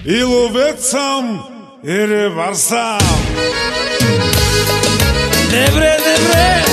И ловец съм, и рибар съм. Добре, добре.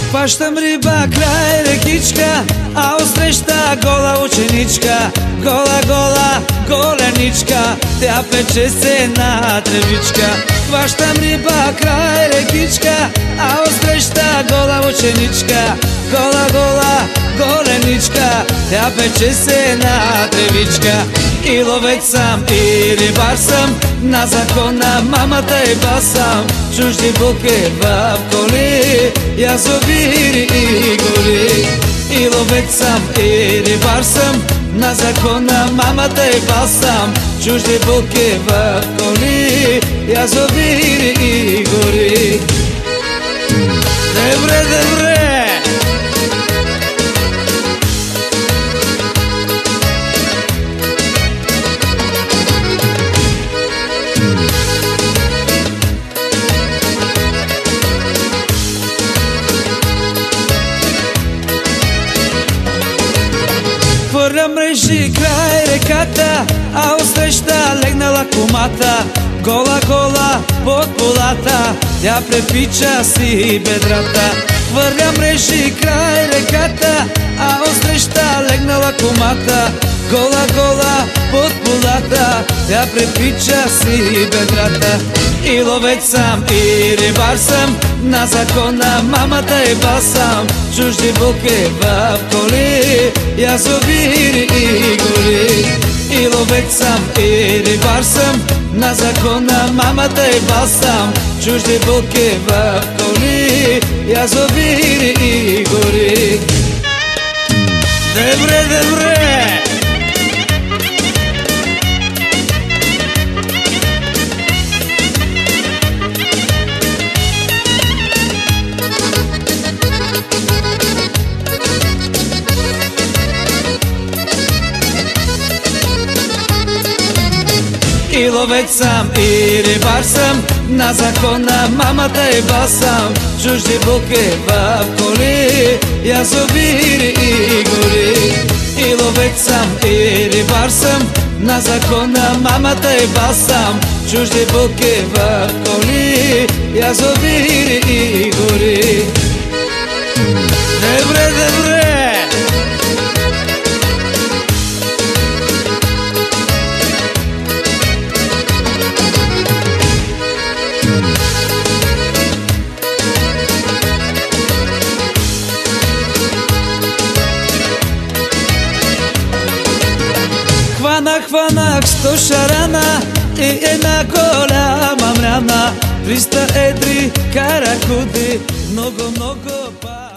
Хващам риба край рекичка, а отсреща гола ученичка. Гола, гола, голеничка, тя пече се на тревичка. Хващам риба край рекичка, а отсреща гола ученичка. Гола, гола, голеничка, тя пече се на тревичка. И ловец съм, и рибар съм, на закона мамата и басам. Чужди булки в коли, язовири и гори. И ловец съм, и рибар съм, на закона мамата и басам. Чужди булки в коли, язовири и гори. Добре, добре. Хвърля мрежи край реката, а отсреща легнала кумата. Гола, гола под полата, тя препича си бедрата. Хвърля мрежи край реката, а отсреща легнала кумата. Гола, гола под полата, тя препича си бедрата. И ловец съм, и рибар съм, на закона мамата и басам. Чужди булки в коли, язовири и гори. И ловец съм, и рибар съм, на закона мамата и басам. Чужди булки в коли, язовири и гори. Добре, добре. И ловец съм, и рибар съм, на закона мамата и басам. Чужди булки в коли, язовири и гори. И ловец съм, и рибар съм, на закона мамата и басам. Чужди булки в коли, язовири и гори. Добре, добре. Хванах 100 шарана и една голяма мряна. 300 едри каракуди, много, много па.